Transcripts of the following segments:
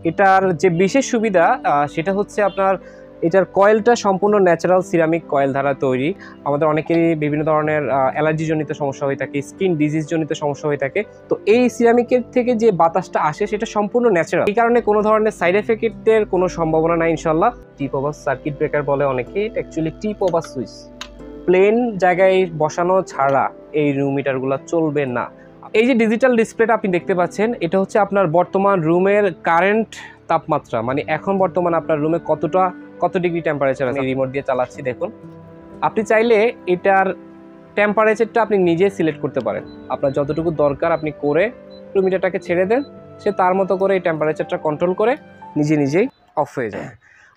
এটার যে বিশেষ সুবিধা সেটা হচ্ছে আপনার এটার কয়েলটা সম্পূর্ণ ন্যাচারাল সিরামিক কয়েল দ্বারা তৈরি। আমাদের অনেকেরই বিভিন্ন ধরনের অ্যালার্জিজনিত সমস্যা হয়ে থাকে, স্কিন ডিজিজজনিত সমস্যা হয়ে থাকে। তো এই সিরামিকের থেকে যে বাতাসটা আসে সেটা সম্পূর্ণ ন্যাচারাল, এই কারণে কোনো ধরনের সাইড এফেক্টের কোনো সম্ভাবনা নাই ইনশাল্লাহ। টিপ ওভার সার্কিট ব্রেকার বলে অনেকে, এটা অ্যাকচুয়ালি টিপ ওভার সুইচ। প্লেন জায়গায় বসানো ছাড়া এই রুম হিটারগুলো চলবে না। এই যে ডিজিটাল ডিসপ্লেটা আপনি দেখতে পাচ্ছেন, এটা হচ্ছে আপনার বর্তমান রুমের কারেন্ট তাপমাত্রা, মানে এখন বর্তমানে আপনার রুমে কত ডিগ্রি টেম্পারেচার আছে। রিমোট দিয়ে চালাচ্ছি, দেখুন। আপনি চাইলে এটার টেম্পারেচারটা আপনি নিজে সিলেক্ট করতে পারেন। আপনার যতটুকু দরকার আপনি করে রুম হিটারটাকে ছেড়ে দেন, সে তার মতো করে এই টেম্পারেচারটা কন্ট্রোল করে নিজেই অফ হয়ে যায়।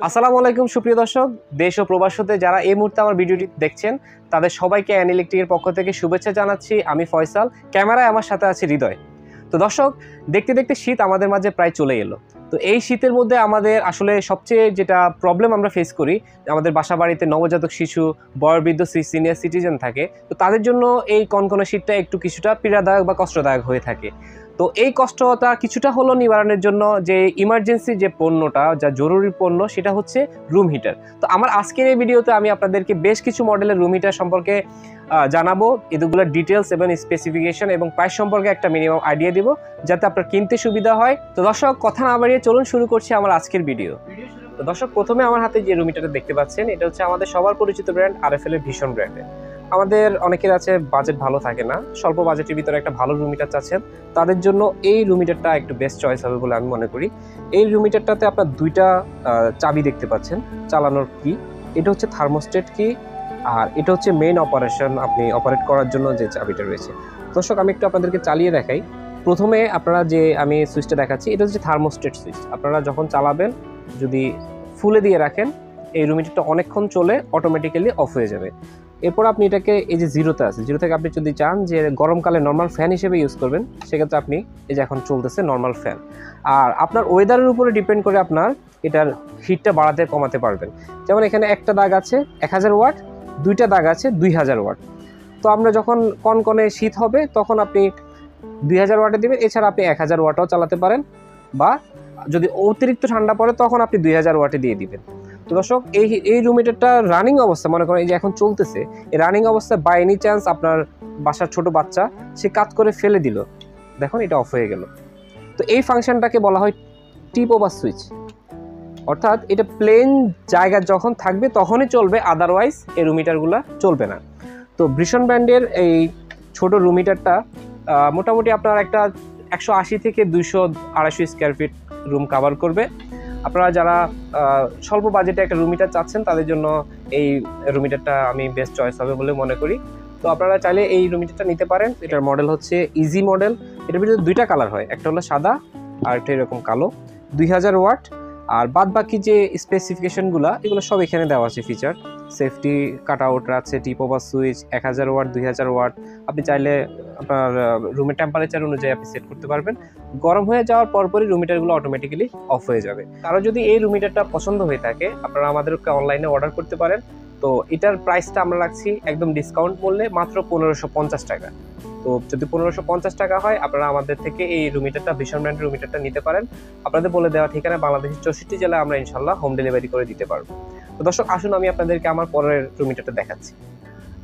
আসসালামু আলাইকুম সুপ্রিয় দর্শক, দেশ ও প্রবাস হতে যারা এই মুহূর্তে আমার ভিডিওটি দেখছেন তাদের সবাইকে অ্যান ইলেকট্রিকের পক্ষ থেকে শুভেচ্ছা জানাচ্ছি। আমি ফয়সাল, ক্যামেরায় আমার সাথে আছে হৃদয়। তো দর্শক, দেখতে দেখতে শীত আমাদের মাঝে প্রায় চলে এলো। তো এই শীতের মধ্যে আমাদের আসলে সবচেয়ে যেটা প্রবলেম আমরা ফেস করি, আমাদের বাসা বাড়িতে নবজাতক শিশু, বয়োবৃদ্ধ সিনিয়র সিটিজেন থাকে। তো তাদের জন্য এই কনকনে শীতটা একটু কিছুটা পীড়াদায়ক বা কষ্টদায়ক হয়ে থাকে। তো এই কষ্টটা কিছুটা হলো নিবারণের জন্য যে ইমার্জেন্সি যে পণ্যটা, যা জরুরি পণ্য, সেটা হচ্ছে রুম হিটার। তো আমার আজকের এই ভিডিওতে আমি আপনাদেরকে বেশ কিছু মডেলের রুম হিটার সম্পর্কে জানাবো, এগুলোর ডিটেলস এবং স্পেসিফিকেশন এবং প্রাইস সম্পর্কে একটা মিনিমাম আইডিয়া দিব, যাতে আপনার কিনতে সুবিধা হয়। তো দর্শক, কথা না বাড়িয়ে চলুন শুরু করছি আমার আজকের ভিডিও। তো দর্শক, প্রথমে আমার হাতে যে রুম হিটারটা দেখতে পাচ্ছেন, এটা হচ্ছে আমাদের সবার পরিচিত ব্র্যান্ড RFL এর ভীষণ ব্র্যান্ডের। আমাদের অনেকের আছে বাজেট ভালো থাকে না, স্বল্প বাজেটের ভিতরে একটা ভালো রুম হিটার চাচ্ছেন, তাদের জন্য এই রুম হিটারটা একটু বেস্ট চয়েস হবে বলে আমি মনে করি। এই রুম হিটারটাতে আপনার দুইটা চাবি দেখতে পাচ্ছেন চালানোর কি, এটা হচ্ছে থার্মোস্টেট কি, আর এটা হচ্ছে মেইন অপারেশন, আপনি অপারেট করার জন্য যে চাবিটা রয়েছে। দর্শক, আমি একটু আপনাদেরকে চালিয়ে দেখাই। প্রথমে আপনারা যে আমি সুইচটা দেখাচ্ছি, এটা হচ্ছে থার্মোস্টেট সুইচ। আপনারা যখন চালাবেন, যদি ফুলে দিয়ে রাখেন, এই রুম হিটারটা অনেকক্ষণ চলে অটোমেটিক্যালি অফ হয়ে যাবে। এরপর আপনি এটাকে এই যে জিরোতে আছে, জিরো থেকে আপনি যদি চান যে গরমকালে নর্মাল ফ্যান হিসেবে ইউজ করবেন, সেক্ষেত্রে আপনি এই যে এখন চলতেছে নর্মাল ফ্যান। আর আপনার ওয়েদারের উপরে ডিপেন্ড করে আপনার এটার হিটটা বাড়াতে কমাতে পারবেন। যেমন এখানে একটা দাগ আছে 1000 ওয়াট, দুইটা দাগ আছে 2000 ওয়াট। তো আমরা যখন কনকনে শীত হবে তখন আপনি 2000 ওয়াটে দিবেন, এছাড়া আপনি 1000 ওয়াটও চালাতে পারেন, বা যদি অতিরিক্ত ঠান্ডা পড়ে তখন আপনি 2000 ওয়াটে দিয়ে দিবেন। তো দর্শক, এই রুম হিটারটা রানিং অবস্থা, মনে করেন এই যে এখন চলতেছে, এই রানিং অবস্থায় বাই এনি চান্স আপনার বাসার ছোট বাচ্চা সে কাজ করে ফেলে দিল, দেখুন এটা অফ হয়ে গেল। তো এই ফাংশনটাকে বলা হয় টিপ ওভার সুইচ, অর্থাৎ এটা প্লেন জায়গা যখন থাকবে তখনই চলবে, আদারওয়াইজ এই রুম হিটারগুলো চলবে না। তো ভীষণ ব্র্যান্ডের এই ছোট রুম হিটারটা মোটামুটি আপনার একটা 180 থেকে 200-250 স্কোয়ার ফিট রুম কাভার করবে। আপনারা যারা স্বল্প বাজেটে একটা রুম হিটার চাচ্ছেন, তাদের জন্য এই রুম হিটারটা আমি বেস্ট চয়েস হবে বলে মনে করি। তো আপনারা চাইলে এই রুম হিটারটা নিতে পারেন। এটার মডেল হচ্ছে ইজি মডেল। এটার ভিতরে দুইটা কালার হয়, একটা হলো সাদা আর একটা এরকম কালো। 2000 ওয়াট, আর বাদ বাকি যে স্পেসিফিকেশনগুলো এগুলো সব এখানে দেওয়া আছে। ফিচার, সেফটি কাট আউট আছে, টিপ ওভার সুইচ, 1000 ওয়াট, 2000 ওয়াট। আপনি চাইলে আপনার রুমের টেম্পারেচার অনুযায়ী আপনি সেট করতে পারবেন। গরম হয়ে যাওয়ার পরপরই রুম হিটারগুলো অটোমেটিক্যালি অফ হয়ে যাবে। কারো যদি এই রুম হিটারটা পছন্দ হয়ে থাকে, আপনারা আমাদেরকে অনলাইনে অর্ডার করতে পারেন। তো এটার প্রাইসটা আমরা রাখছি একদম ডিসকাউন্ট মূল্যে মাত্র 1550 টাকা। তো যদি 1550 টাকা হয়, আপনারা আমাদের থেকে এই রুম হিটারটা, ভীষণ ব্র্যান্ডের রুম হিটারটা নিতে পারেন। আপনাদের বলে দেওয়া ঠিকানা বাংলাদেশের 64 জেলায় আমরা ইনশাল্লাহ হোম ডেলিভারি করে দিতে পারবো। তো দর্শক, আসুন আমি আপনাদেরকে আমার পরের রুম হিটারটা দেখাচ্ছি।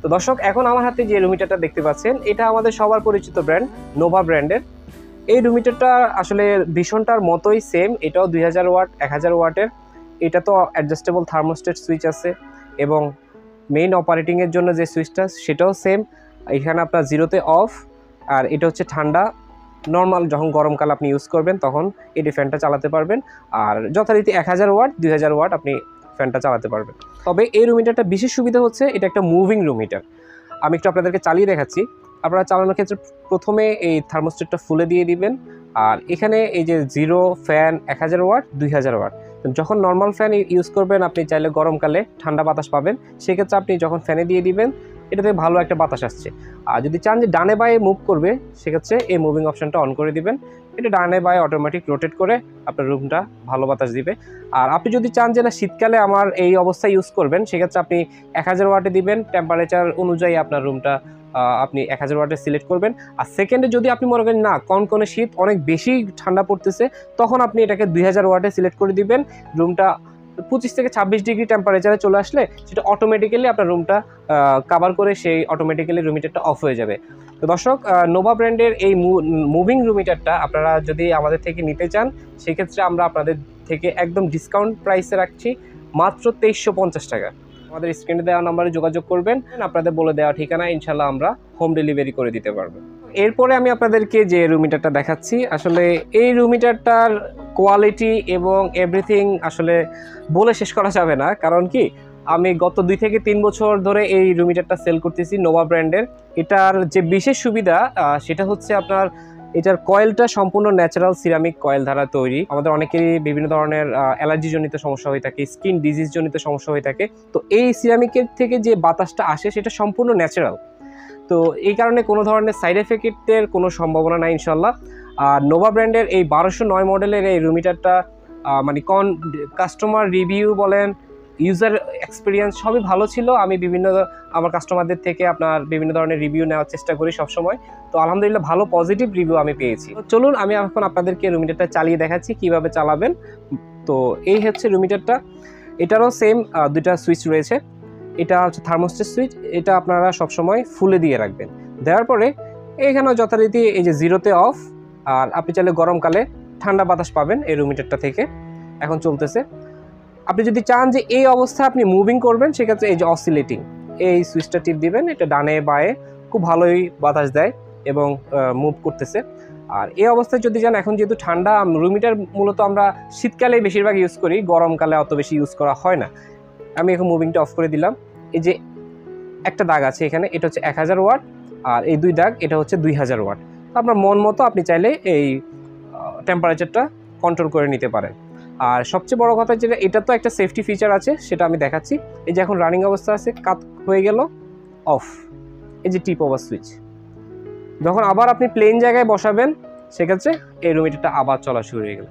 তো দর্শক, এখন আমার হাতে যে রুম হিটারটা দেখতে পাচ্ছেন, এটা আমাদের সবার পরিচিত ব্র্যান্ড নোভা ব্র্যান্ডের। এই রুম হিটারটা আসলে ভীষণটার মতোই সেম, এটাও 2000 ওয়াট, 1000 ওয়াটের। এটা তো অ্যাডজাস্টেবল থার্মোস্টেট সুইচ আছে, এবং মেইন অপারেটিংয়ের জন্য যে সুইচটা সেটাও সেম। এখানে আপনার জিরোতে অফ, আর এটা হচ্ছে ঠান্ডা। নর্মাল যখন গরমকাল আপনি ইউজ করবেন তখন এটি ফ্যানটা চালাতে পারবেন, আর যথারীতি 1000 ওয়াট, 2000 ওয়াট আপনি ফ্যানটা চালাতে পারবেন। তবে এই রুম হিটারটা বিশেষ সুবিধা হচ্ছে এটা একটা মুভিং রুম হিটার। আমি একটু আপনাদেরকে চালিয়ে দেখাচ্ছি। আপনারা চালানোর ক্ষেত্রে প্রথমে এই থার্মোস্টেটটা ফুলে দিয়ে দিবেন, আর এখানে এই যে জিরো, ফ্যান, 1000 ওয়াট, 2000 ওয়াট। যখন নর্মাল ফ্যান ইউজ করবেন, আপনি চাইলে গরমকালে ঠান্ডা বাতাস পাবেন, সেক্ষেত্রে আপনি যখন ফ্যানে দিয়ে দিবেন, এটাতে ভালো একটা বাতাস আসছে। আর যদি চান যে ডানে বায়ে মুভ করবে, সেক্ষেত্রে এই মুভিং অপশানটা অন করে দিবেন। এটা ডানে বায়ে অটোমেটিক রোটেট করে আপনার রুমটা ভালো বাতাস দিবে। আর আপনি যদি চান যে না শীতকালে আমার এই অবস্থায় ইউজ করবেন, সেক্ষেত্রে আপনি 1000 ওয়াটে দিবেন, টেম্পারেচার অনুযায়ী আপনার রুমটা আপনি 1000 ওয়াটের সিলেক্ট করবেন। আর সেকেন্ডে যদি আপনি মনে করেন না কনকনে শীত অনেক বেশি ঠান্ডা পড়তেছে, তখন আপনি এটাকে 2000 ওয়াটে সিলেক্ট করে দিবেন। রুমটা 25 থেকে 26 ডিগ্রি টেম্পারেচারে চলে আসলে সেটা অটোমেটিক্যালি আপনার রুমটা কাভার করে সেই অটোমেটিক্যালি রুম হিটারটা অফ হয়ে যাবে। তো দর্শক, নোভা ব্র্যান্ডের এই মুভিং রুম হিটারটা আপনারা যদি আমাদের থেকে নিতে চান, সেক্ষেত্রে আমরা আপনাদের থেকে একদম ডিসকাউন্ট প্রাইসে রাখছি মাত্র 2350 টাকা। আমাদের স্ক্রিনে দেওয়া নাম্বারে যোগাযোগ করবেন, আপনাদের বলে দেওয়া ঠিকানা, ইনশাল্লাহ আমরা হোম ডেলিভারি করে দিতে পারবো। এরপরে আমি আপনাদেরকে যে রুম হিটারটা দেখাচ্ছি, আসলে এই রুম হিটারটার কোয়ালিটি এবং এভরিথিং আসলে বলে শেষ করা যাবে না। কারণ কি, আমি গত 2 থেকে 3 বছর ধরে এই রুম হিটারটা সেল করতেছি নোভা ব্র্যান্ডের। এটার যে বিশেষ সুবিধা সেটা হচ্ছে আপনার এটার কয়েলটা সম্পূর্ণ ন্যাচারাল সিরামিক কয়েল দ্বারা তৈরি। আমাদের অনেকেরই বিভিন্ন ধরনের অ্যালার্জি জনিত সমস্যা হয়ে থাকে, স্কিন ডিজিজ জনিত সমস্যা হয়ে থাকে। তো এই সিরামিকের থেকে যে বাতাসটা আসে সেটা সম্পূর্ণ ন্যাচারাল। তো এই কারণে কোনো ধরনের সাইড এফেক্টের কোনো সম্ভাবনা নাই ইনশাল্লাহ। আর নোভা ব্র্যান্ডের এই 1209 মডেলের এই রুম হিটারটা মানে কাস্টমার রিভিউ বলেন, ইউজার এক্সপিরিয়েন্স সবই ভালো ছিল। আমি আমার কাস্টমারদের থেকে আপনার বিভিন্ন ধরনের রিভিউ নেওয়ার চেষ্টা করি সবসময়। তো আলহামদুলিল্লাহ ভালো পজিটিভ রিভিউ আমি পেয়েছি। তো চলুন আমি এখন আপনাদেরকে রুম হিটারটা চালিয়ে দেখাচ্ছি কিভাবে চালাবেন। তো এই হচ্ছে রুম হিটারটা। এটারও সেম 2টা সুইচ রয়েছে। এটা হচ্ছে থার্মোস্টেট সুইচ, এটা আপনারা সবসময় ফুলে দিয়ে রাখবেন। দেওয়ার পরে এখানেও যথারীতি এই যে 0-তে অফ, আর আপনি চাইলে গরমকালে ঠান্ডা বাতাস পাবেন এই রুম হিটারটা থেকে। এখন চলতেছে। আপনি যদি চান যে এই অবস্থায় আপনি মুভিং করবেন, সেক্ষেত্রে এই যে অসিলেটিং এই সুইচটা টিপ দিবেন, এটা ডানে বায়ে খুব ভালোই বাতাস দেয় এবং মুভ করতেছে। আর এই অবস্থায় যদি যান, এখন যেহেতু ঠান্ডা, রুম হিটার মূলত আমরা শীতকালে বেশিরভাগ ইউজ করি, গরমকালে অত বেশি ইউজ করা হয় না। আমি এখন মুভিংটা অফ করে দিলাম। এই যে একটা দাগ আছে এখানে, এটা হচ্ছে 1000 ওয়াট, আর এই 2 দাগ এটা হচ্ছে 2000 ওয়াট। তো আপনার মন মতো আপনি চাইলে এই টেম্পারেচারটা কন্ট্রোল করে নিতে পারেন। আর সবচেয়ে বড় কথা যেটা, এটা তো একটা সেফটি ফিচার আছে, সেটা আমি দেখাচ্ছি। এই যে এখন রানিং অবস্থা আছে, কাট হয়ে গেল, অফ। এই যে টিপ ওভার সুইচ, যখন আবার আপনি প্লেন জায়গায় বসাবেন, সেক্ষেত্রে এই রুম হিটারটা আবার চলা শুরু হয়ে গেল।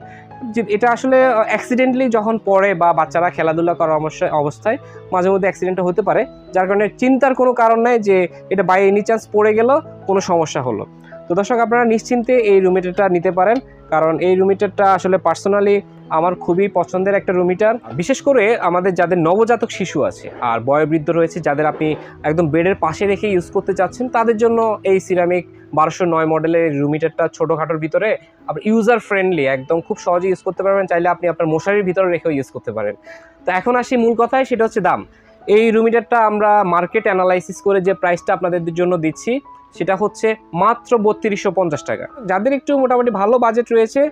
যে এটা আসলে অ্যাক্সিডেন্টলি যখন পড়ে বা বাচ্চারা খেলাধুলা করার অবস্থায় মাঝে মধ্যে অ্যাক্সিডেন্ট হতে পারে, যার কারণে চিন্তার কোনো কারণ নাই যে এটা বাই এনি চান্স পড়ে গেল, কোনো সমস্যা হলো। তো দর্শক, আপনারা নিশ্চিন্তে এই রুম হিটারটা নিতে পারেন, কারণ এই রুম হিটারটা আসলে পার্সোনালি আমার খুবই পছন্দের একটা রুম হিটার। বিশেষ করে আমাদের যাদের নবজাতক শিশু আছে আর বয়োবৃদ্ধ রয়েছে, যাদের আপনি একদম বেডের পাশে রেখে ইউজ করতে চাচ্ছেন, তাদের জন্য এই সিরামিক 1209 মডেলের রুম হিটারটা ছোটোখাটোর ভিতরে আপনার ইউজার ফ্রেন্ডলি, একদম খুব সহজে ইউজ করতে পারবেন। চাইলে আপনি আপনার মশারির ভিতরে রেখেও ইউজ করতে পারেন। তো এখন আসি মূল কথায়, সেটা হচ্ছে দাম। এই রুম হিটারটা আমরা মার্কেট অ্যানালাইসিস করে যে প্রাইসটা আপনাদের জন্য দিচ্ছি, সেটা হচ্ছে মাত্র 3250 টাকা। যাদের একটু মোটামুটি ভালো বাজেট রয়েছে,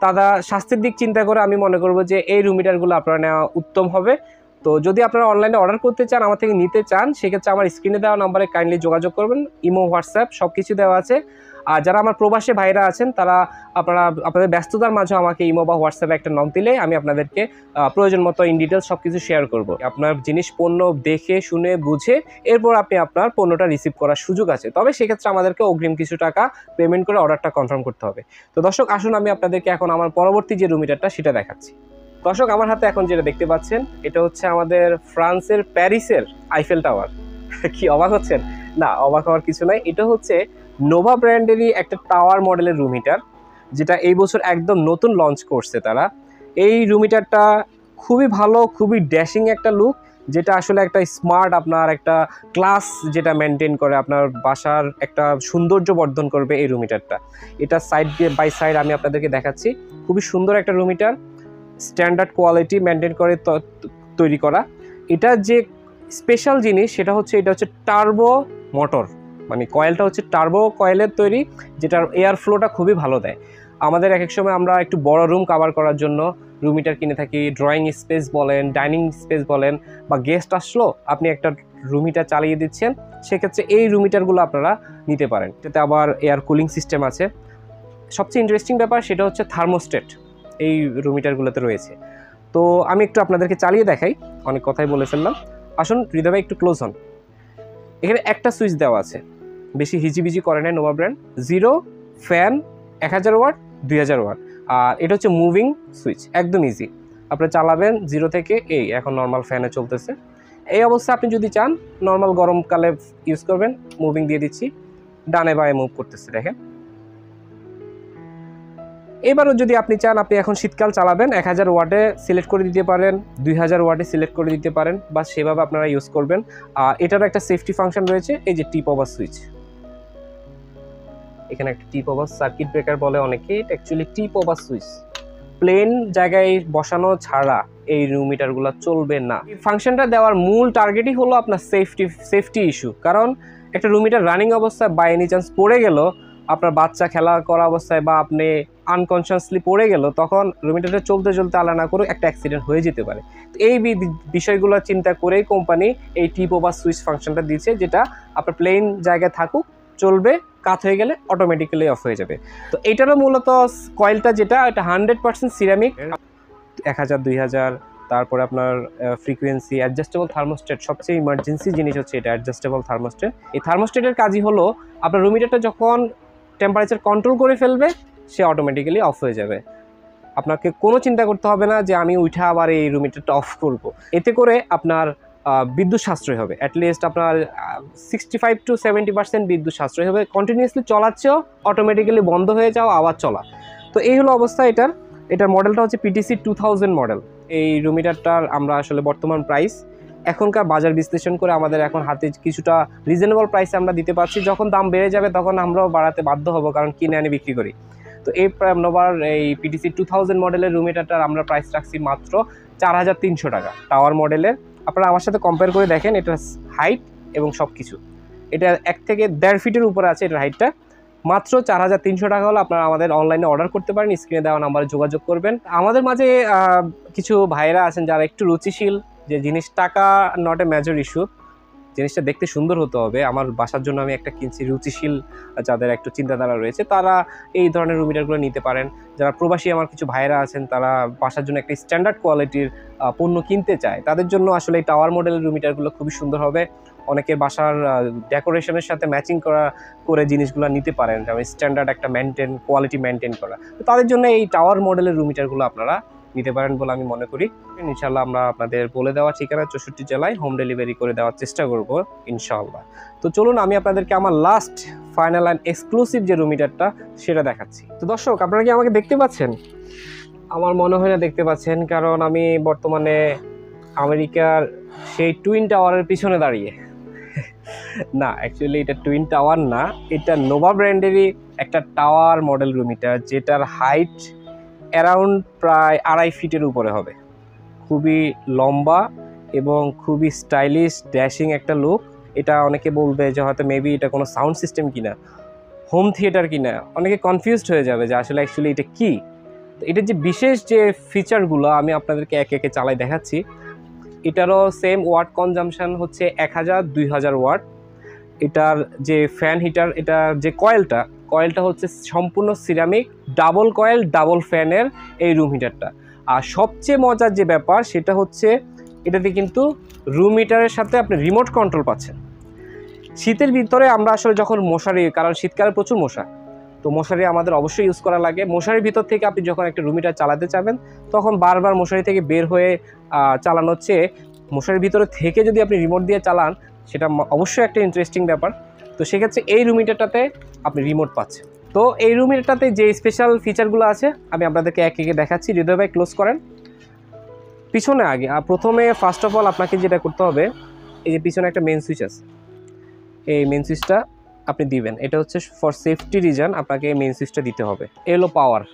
তারা স্বাস্থ্যের দিক চিন্তা করে আমি মনে করবো যে এই রুম হিটারগুলো আপনারা নেওয়া উত্তম হবে। তো যদি আপনারা অনলাইনে অর্ডার করতে চান, আমার থেকে নিতে চান, সেক্ষেত্রে আমার স্ক্রিনে দেওয়া নাম্বারে কাইন্ডলি যোগাযোগ করবেন। ইমো, হোয়াটসঅ্যাপ সব কিছু দেওয়া আছে। আর যারা আমার প্রবাসী ভাইরা আছেন, তারা আপনাদের ব্যস্ততার মাঝে আমাকে ইমো বা হোয়াটসঅ্যাপে একটা নক দিলে আমি আপনাদেরকে প্রয়োজন মতো ইন ডিটেলস সব কিছু শেয়ার করব। আপনার জিনিস পণ্য দেখে শুনে বুঝে এরপর আপনি আপনার পণ্যটা রিসিভ করার সুযোগ আছে। তবে সেক্ষেত্রে আমাদেরকে অগ্রিম কিছু টাকা পেমেন্ট করে অর্ডারটা কনফার্ম করতে হবে। তো দর্শক, আসুন আমি আপনাদেরকে এখন আমার পরবর্তী যে রুম হিটারটা সেটা দেখাচ্ছি। দর্শক, আমার হাতে এখন যেটা দেখতে পাচ্ছেন, এটা হচ্ছে আমাদের ফ্রান্সের প্যারিসের আইফেল টাওয়ার। কি অবাক হচ্ছেন? না, অবাক হওয়ার কিছু নাই। এটা হচ্ছে নোভা ব্র্যান্ডেরই একটা টাওয়ার মডেলের রুম হিটার, যেটা এই বছর একদম নতুন লঞ্চ করছে তারা। এই রুম হিটারটা খুবই ভালো, খুবই ড্যাশিং একটা লুক, যেটা আসলে একটা স্মার্ট, আপনার একটা ক্লাস যেটা মেনটেন করে, আপনার বাসার একটা সৌন্দর্য বর্ধন করবে এই রুম হিটারটা। এটা সাইড বাই সাইড আমি আপনাদেরকে দেখাচ্ছি। খুবই সুন্দর একটা room heater, standard quality maintain করে তৈরি করা। এটা যে স্পেশাল জিনিস, সেটা হচ্ছে এটা হচ্ছে টার্বো মোটর, মানে কয়েলটা হচ্ছে টার্বো কয়েলের তৈরি, যেটার এয়ার ফ্লোটা খুবই ভালো দেয়। আমাদের এক এক সময় আমরা একটু বড় রুম কভার করার জন্য রুম হিটার কিনে থাকি, ড্রয়িং স্পেস বলেন, ডাইনিং স্পেস বলেন, বা গেস্ট আসলো আপনি একটা রুম হিটার চালিয়ে দিচ্ছেন, সেক্ষেত্রে এই রুম হিটারগুলো আপনারা নিতে পারেন। এটাতে আবার এয়ার কুলিং সিস্টেম আছে। সবচেয়ে ইন্টারেস্টিং ব্যাপার সেটা হচ্ছে থার্মোস্টেট এই রুম হিটারগুলোতে রয়েছে। তো আমি একটু আপনাদেরকে চালিয়ে দেখাই, অনেক কথাই বলে ফেললাম। আসুন হৃদয় ভাই, একটু ক্লোজ হন। এখানে একটা সুইচ দেওয়া আছে, বেশি হিজিবিজি করে নেয় Nova brand. 0 fan 1000 watt 2000 watt. আর এটা হচ্ছে মুভিং সুইচ, একদম ইজি। আপনি চালাবেন 0 থেকে, এই এখন নর্মাল ফ্যানে চলতেছে। এই অবস্থায় আপনি যদি চান নর্মাল গরমকালে ইউজ করবেন, মুভিং দিয়ে দিচ্ছি, ডানে বায়ে মুভ করতেছে দেখেন। এবারও যদি আপনি চান আপনি এখন শীতকাল চালাবেন 1000 ওয়াটে সিলেক্ট করে দিতে পারেন, 2000 ওয়াটে সিলেক্ট করে দিতে পারেন, বা সেভাবে আপনারা ইউজ করবেন। আর এটারও একটা সেফটি ফাংশন রয়েছে, এই যে টিপ ওভার সুইচ, এখানে একটা টিপ ওভার সার্কিট ব্রেকার বলে অনেকে, এটা অ্যাকচুয়ালি টিপ ওভার সুইচ। প্লেন জায়গায় বসানো ছাড়া এই রুম মিটারগুলো চলবে না। এই ফাংশনটা দেওয়ার মূল টার্গেটই হলো আপনার সেফটি ইস্যু। কারণ একটা রুম মিটার রানিং অবস্থায় বাই এনি চান্স পড়ে গেল, আপনার বাচ্চা খেলা করা অবস্থায় বা আপনি আনকনসিয়াসলি পড়ে গেল, তখন রুম মিটারটা চলতে চলতে আলা না করে একটা অ্যাক্সিডেন্ট হয়ে যেতে পারে। তো এই বিষয়গুলো চিন্তা করেই কোম্পানি এই টিপ ওভার সুইচ ফাংশনটা দিয়েছে, যেটা আপনার প্লেন জায়গায় থাকুক চলবে, কাত হয়ে গেলে অটোমেটিক্যালি অফ হয়ে যাবে। তো এইটারও মূলত কয়েলটা যেটা, এটা 100% সিরামিক, 1000 2000, তারপরে আপনার ফ্রিকোয়েন্সি অ্যাডজাস্টেবল থার্মোস্টেট, সবচেয়ে ইমার্জেন্সি জিনিস হচ্ছে এটা অ্যাডজাস্টেবল থার্মোস্টেট। এই থার্মোস্টেটের কাজই হলো আপনার রুম মিটারটা যখন টেম্পারেচার কন্ট্রোল করে ফেলবে সে অটোমেটিক্যালি অফ হয়ে যাবে। আপনাকে কোনো চিন্তা করতে হবে না যে আমি উঠে আবার এই রুম মিটারটা অফ করব। এতে করে আপনার বিদ্যুৎ সাশ্রয় হবে, অ্যাটলিস্ট আপনার 65 to 70% বিদ্যুৎ সাশ্রয় হবে। কন্টিনিউয়াসলি চলাচ্ছেও অটোমেটিক্যালি বন্ধ হয়ে যাওয়া আবার চলা। তো এই হলো অবস্থা এটার মডেলটা হচ্ছে PTC 2000 মডেল। এই রুম মিটারটার আমরা আসলে বর্তমান প্রাইস এখনকার বাজার বিশ্লেষণ করে আমাদের এখন হাতে কিছুটা রিজনেবল প্রাইসে আমরা দিতে পারছি। যখন দাম বেড়ে যাবে তখন আমরাও বাড়াতে বাধ্য হব, কারণ কিনে আনি বিক্রি করি। তো এই PTC 2000 মডেলের রুম মিটারটার আমরা প্রাইস রাখছি মাত্র 4300 টাকা টাওয়ার মডেলের। আপনারা আমার সাথে কম্পেয়ার করে দেখেন এটার হাইট এবং সব কিছু, এটা 1 থেকে 1.5 ফিটের উপরে আছে এটার হাইটটা। মাত্র 4300 টাকা হলো আপনারা আমাদের অনলাইনে অর্ডার করতে পারেন, স্ক্রিনে দেওয়া নাম্বারে যোগাযোগ করবেন। আমাদের মাঝে কিছু ভাইরা আছেন যারা একটু রুচিশীল, যে জিনিস টাকা নট এ মেজর ইস্যু, জিনিসটা দেখতে সুন্দর হতে হবে। আমার বাসার জন্য আমি একটা কিনছি, রুচিশীল যাদের একটু চিন্তাধারা রয়েছে তারা এই ধরনের রুম মিটারগুলো নিতে পারেন। যারা প্রবাসী আমার কিছু ভাইরা আছেন তারা বাসার জন্য একটা স্ট্যান্ডার্ড কোয়ালিটির পণ্য কিনতে চায়, তাদের জন্য আসলে এই টাওয়ার মডেলের রুম মিটারগুলো খুবই সুন্দর হবে। অনেকের বাসার ডেকোরেশনের সাথে ম্যাচিং করে জিনিসগুলো নিতে পারেন, যেমন স্ট্যান্ডার্ড একটা কোয়ালিটি মেনটেন করা। তো তাদের জন্য এই টাওয়ার মডেলের রুম মিটারগুলো আপনারা নিতে পারেন বলে আমি মনে করি। ইনশাল্লাহ আমরা আপনাদের বলে দেওয়া ঠিকানা 64 জেলায় হোম ডেলিভারি করে দেওয়ার চেষ্টা করব ইনশাআল্লাহ। তো চলুন আমি আপনাদেরকে আমার লাস্ট ফাইনাল অ্যান্ড এক্সক্লুসিভ যে রুম মিটারটা সেটা দেখাচ্ছি। তো দর্শক, আপনারা কি আমাকে দেখতে পাচ্ছেন? আমার মনে হয় না দেখতে পাচ্ছেন, কারণ আমি বর্তমানে আমেরিকার সেই টুইন টাওয়ারের পিছনে দাঁড়িয়ে। না, অ্যাকচুয়ালি এটা টুইন টাওয়ার না, এটা নোভা ব্র্যান্ডেরই একটা টাওয়ার মডেল রুম মিটার, যেটার হাইট অ্যারাউন্ড প্রায় 2.5 ফিটের উপরে হবে। খুবই লম্বা এবং খুবই স্টাইলিশ ড্যাশিং একটা লুক। এটা অনেকে বলবে যে হয়তো মেবি এটা কোনো সাউন্ড সিস্টেম কিনা, হোম থিয়েটার কিনা, অনেকে কনফিউজড হয়ে যাবে যে আসলে অ্যাকচুয়ালি এটা কী। তো এটার যে বিশেষ যে ফিচারগুলো আমি আপনাদেরকে একে একে চালাই দেখাচ্ছি। এটারও সেম ওয়াট কনজামশন হচ্ছে 1000 2000 ওয়াট। এটার যে ফ্যান হিটার, এটার যে কয়েলটা হচ্ছে সম্পূর্ণ সিরামিক, ডাবল কয়েল ডাবল ফ্যানের এই রুম হিটারটা। আর সবচেয়ে মজার যে ব্যাপার সেটা হচ্ছে এটাতে কিন্তু রুম হিটারের সাথে আপনি রিমোট কন্ট্রোল পাচ্ছেন। শীতের ভিতরে আমরা আসলে যখন মশারি, কারণ শীতকালে প্রচুর মশা, তো মশারি আমাদের অবশ্যই ইউজ করা লাগে। মশারির ভিতর থেকে আপনি যখন একটা রুম হিটার চালাতে চাবেন তখন বারবার মশারি থেকে বের হয়ে চালানোর চেয়ে মশারির ভিতরে থেকে যদি আপনি রিমোট দিয়ে চালান সেটা অবশ্যই একটা ইন্টারেস্টিং ব্যাপার। তো সেক্ষেত্রে এই রুম হিটারটাতে আপনি রিমোট পাচ্ছেন। তো এই রুম হিটারটাতে যে স্পেশাল ফিচারগুলো আছে আমি আপনাদেরকে একে একে দেখাচ্ছি। হৃদয় ভাই ক্লোজ করেন পিছনে। আগে প্রথমে ফার্স্ট অফ অল আপনাকে যেটা করতে হবে, এই যে পিছনে একটা মেন সুইচ আছে, এই মেন সুইচটা আপনি দিবেন। এটা হচ্ছে ফর সেফটি রিজন আপনাকে এই মেন সুইচটা দিতে হবে। এলো পাওয়ার,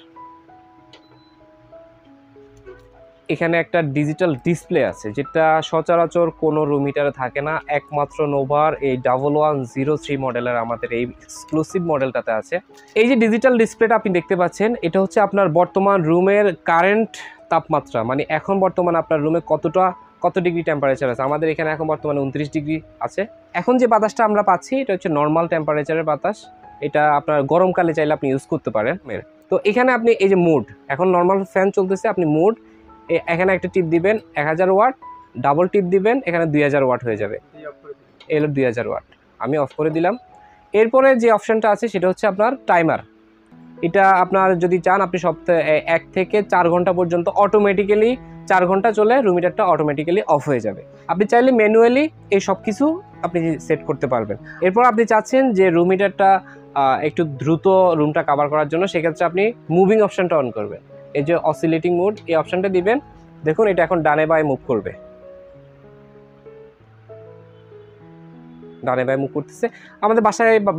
এখানে একটা ডিজিটাল ডিসপ্লে আছে যেটা সচরাচর কোনো রুম হিটারে থাকে না, একমাত্র নোভার এই 1103 মডেলের আমাদের এই এক্সক্লুসিভ মডেলটাতে আছে। এই যে ডিজিটাল ডিসপ্লেটা আপনি দেখতে পাচ্ছেন, এটা হচ্ছে আপনার বর্তমান রুমের কারেন্ট তাপমাত্রা, মানে এখন বর্তমানে আপনার রুমে কত ডিগ্রি টেম্পারেচার আছে। আমাদের এখানে এখন বর্তমানে 29 ডিগ্রি আছে। এখন যে বাতাসটা আমরা পাচ্ছি এটা হচ্ছে নর্মাল টেম্পারেচারের বাতাস, এটা আপনার গরমকালে চাইলে আপনি ইউজ করতে পারেন। তো এখানে আপনি এই যে মুড, এখন নর্মাল ফ্যান চলতেছে, আপনি মুড এখানে একটা টিপ দিবেন 1000 ওয়াট, ডাবল টিপ দিবেন এখানে 2000 ওয়াট হয়ে যাবে। এলো 2000 ওয়াট, আমি অফ করে দিলাম। এরপরে যে অপশানটা আছে সেটা হচ্ছে আপনার টাইমার। এটা আপনার যদি চান আপনি সপ্তাহে 1 থেকে 4 ঘন্টা পর্যন্ত অটোমেটিক্যালি 4 ঘন্টা চলে রুম হিটারটা অটোমেটিক্যালি অফ হয়ে যাবে। আপনি চাইলে ম্যানুয়ালি এই সব কিছু আপনি সেট করতে পারবেন। এরপর আপনি চাচ্ছেন যে রুম হিটারটা একটু দ্রুত রুমটা কভার করার জন্য, সেক্ষেত্রে আপনি মুভিং অপশনটা অন করবেন। এই যে অসিলেটিং মোড, এই অপশনটা দিবেন। দেখুন এটা এখন ডানে বায়ে মুভ করবে, ডানে বায়ে মুভ করতেছে। আমাদের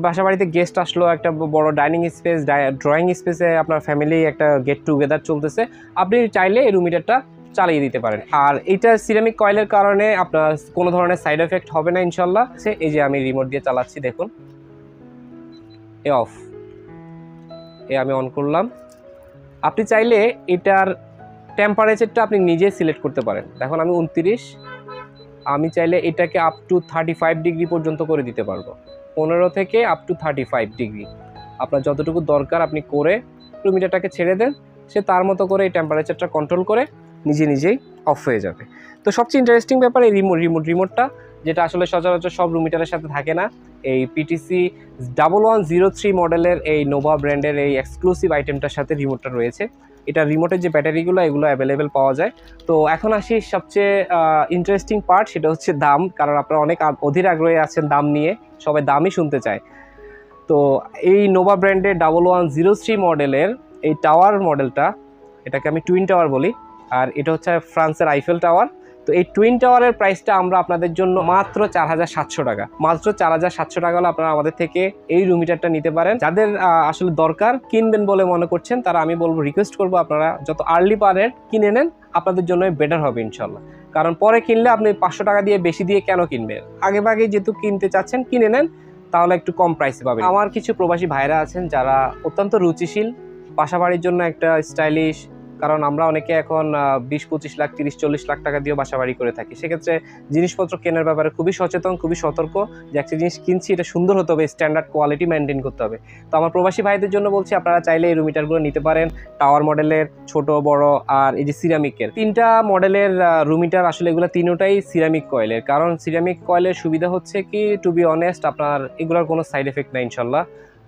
বাসা বাড়িতে গেস্ট আসলো, একটা বড় ডাইনিং স্পেস, ড্রয়িং স্পেসে আপনার ফ্যামিলি একটা গেট টুগেদার চলতেছে, আপনি চাইলে এই রুম হিটারটা চালিয়ে দিতে পারেন। আর এটা সিরামিক কয়েলের কারণে আপনার কোনো ধরনের সাইড এফেক্ট হবে না ইনশাল্লাহ। এই যে আমি রিমোট দিয়ে চালাচ্ছি, দেখুন এ অফ, এ আমি অন করলাম। আপনি চাইলে এটার টেম্পারেচারটা আপনি নিজে সিলেক্ট করতে পারেন। দেখুন আমি 29, আমি চাইলে এটাকে আপ টু 35 ডিগ্রি পর্যন্ত করে দিতে পারবো। 15 থেকে আপ টু 35 ডিগ্রি আপনার যতটুকু দরকার আপনি করে রুম হিটারটাকে ছেড়ে দেন, সে তার মতো করে এই টেম্পারেচারটা কন্ট্রোল করে নিজেই অফ হয়ে যাবে। তো সবচেয়ে ইন্টারেস্টিং ব্যাপার এই রিমোটটা, যেটা আসলে সচরাচর সব রুম হিটারের সাথে থাকে না। এই পিটিসি 1103 মডেলের এই নোভা ব্র্যান্ডের এই এক্সক্লুসিভ আইটেমটার সাথে রিমোটটা রয়েছে। এটা রিমোটের যে ব্যাটারিগুলো এগুলো অ্যাভেলেবেল পাওয়া যায়। তো এখন আসি সবচেয়ে ইন্টারেস্টিং পার্ট, সেটা হচ্ছে দাম। কারণ আপনারা অনেক অধীর আগ্রহী আছেন দাম নিয়ে, সবাই দামই শুনতে চায়। তো এই নোভা ব্র্যান্ডের 1103 মডেলের এই টাওয়ার মডেলটা, এটাকে আমি টুইন টাওয়ার বলি, আর এটা হচ্ছে ফ্রান্সের আইফেল টাওয়ার। তো এই টুইন টাওয়ারের প্রাইসটা আমরা আপনাদের জন্য মাত্র 4700 টাকা, মাত্র 4700 টাকা হলে আপনারা আমাদের থেকে এই রুম হিটারটা নিতে পারেন। যাদের আসলে দরকার, কিনবেন বলে মনে করছেন, তারা আমি বলবো, রিকোয়েস্ট করবো আপনারা যত আর্লি পারেন কিনে নেন, আপনাদের জন্য বেটার হবে ইনশাল্লাহ। কারণ পরে কিনলে আপনি 500 টাকা দিয়ে বেশি দিয়ে কেন কিনবেন? আগে ভাগে যেহেতু কিনতে চাচ্ছেন কিনে নেন, তাহলে একটু কম প্রাইসে পাবেন। আমার কিছু প্রবাসী ভাইরা আছেন যারা অত্যন্ত রুচিশীল, বাসা বাড়ির জন্য একটা স্টাইলিশ, কারণ আমরা অনেকে এখন 20-25 লাখ 30-40 লাখ টাকা দিয়েও বাসা বাড়ি করে থাকি। সেক্ষেত্রে জিনিসপত্র কেনার ব্যাপারে খুবই সচেতন, খুবই সতর্ক যে একটা জিনিস কিনছি এটা সুন্দর হতে হবে, স্ট্যান্ডার্ড কোয়ালিটি মেনটেন করতে হবে। তো আমার প্রবাসী ভাইদের জন্য বলছি, আপনারা চাইলে এই রুম হিটারগুলো নিতে পারেন, টাওয়ার মডেলের, ছোট বড়, আর এই যে সিরামিকের 3টা মডেলের রুম হিটার। আসলে এগুলো তিনটাই সিরামিক কয়েলের। কারণ সিরামিক কয়েলের সুবিধা হচ্ছে কি, টু বি অনেস্ট, আপনার এগুলোর কোনো সাইড এফেক্ট নেই ইনশাল্লাহ।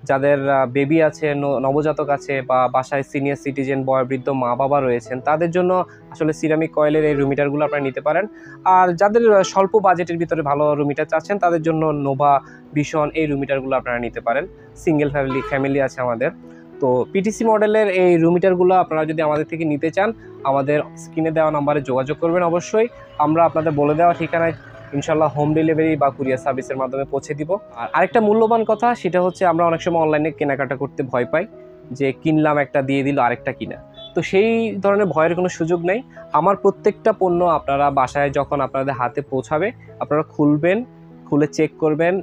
যাদের বেবি আছে, নবজাতক আছে, বা বাসায় সিনিয়র সিটিজেন, বয়োবৃদ্ধ মা বাবা রয়েছেন, তাদের জন্য আসলে সিরামিক কয়েলের এই রুম হিটারগুলো আপনারা নিতে পারেন। আর যাদের স্বল্প বাজেটের ভিতরে ভালো রুম হিটার চাচ্ছেন, তাদের জন্য নোভা ভিশন এই রুম হিটারগুলো আপনারা নিতে পারেন। সিঙ্গেল ফ্যামিলি আছে আমাদের। তো পিটিসি মডেলের এই রুম হিটারগুলো আপনারা যদি আমাদের থেকে নিতে চান, আমাদের স্ক্রিনে দেওয়া নাম্বারে যোগাযোগ করবেন। অবশ্যই আমরা আপনাদের বলে দেওয়া ঠিকানায় ইনশাল্লাহ হোম ডেলিভারি বা কুরিয়ার সার্ভিসের মাধ্যমে পৌঁছে দিব। আর আরেকটা মূল্যবান কথা, সেটা হচ্ছে আমরা অনেক সময় অনলাইনে কেনাকাটা করতে ভয় পাই, যে কিনলাম একটা দিয়ে দিল আরেকটা কিনা। তো সেই ধরনের ভয়ের কোনো সুযোগ নেই। আমার প্রত্যেকটা পণ্য আপনারা বাসায় যখন আপনাদের হাতে পৌঁছাবে, আপনারা খুলবেন, খুলে চেক করবেন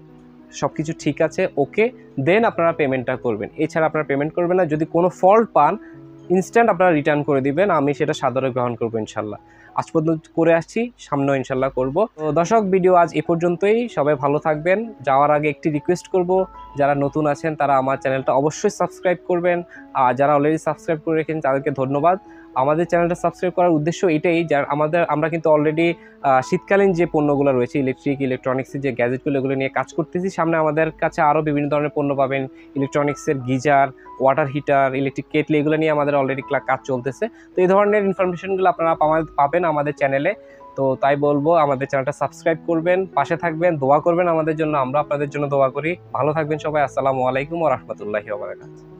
সব কিছু ঠিক আছে, ওকে, দেন আপনারা পেমেন্টটা করবেন। এছাড়া আপনারা পেমেন্ট করবেন না। যদি কোনো ফল্ট পান, ইনস্ট্যান্ট আপনারা রিটার্ন করে দিবেন, আমি সেটা সাদরে গ্রহণ করবো ইনশাল্লাহ। আজ পর্যন্ত করে আসছি, সামনেও ইনশাল্লাহ করব। তো দর্শক, ভিডিও আজ এ পর্যন্তই। সবাই ভালো থাকবেন। যাওয়ার আগে একটি রিকোয়েস্ট করব, যারা নতুন আছেন তারা আমার চ্যানেলটা অবশ্যই সাবস্ক্রাইব করবেন, আর যারা অলরেডি সাবস্ক্রাইব করে রেখেছেন তাদেরকে ধন্যবাদ। আমাদের চ্যানেলটা সাবস্ক্রাইব করার উদ্দেশ্য এটাই, যার আমরা কিন্তু অলরেডি শীতকালীন যে পণ্যগুলো রয়েছে, ইলেকট্রনিক্সের যে গ্যাজেটগুলো, এগুলো নিয়ে কাজ করতেছি। সামনে আমাদের কাছে আরও বিভিন্ন ধরনের পণ্য পাবেন, ইলেকট্রনিক্সের geyser, water heater, electric kettle, এগুলো নিয়ে আমাদের অলরেডি কাজ চলতেছে। তো এই ধরনের ইনফরমেশনগুলো আপনারা পাবেন আমাদের চ্যানেলে। তো তাই বলবো, আমাদের চ্যানেলটা সাবস্ক্রাইব করবেন, পাশে থাকবেন, দোয়া করবেন আমাদের জন্য, আমরা আপনাদের জন্য দোয়া করি। ভালো থাকবেন সবাই। আসসালামু আলাইকুম ওয়া রাহমাতুল্লাহি ওয়া বারাকাতুহু।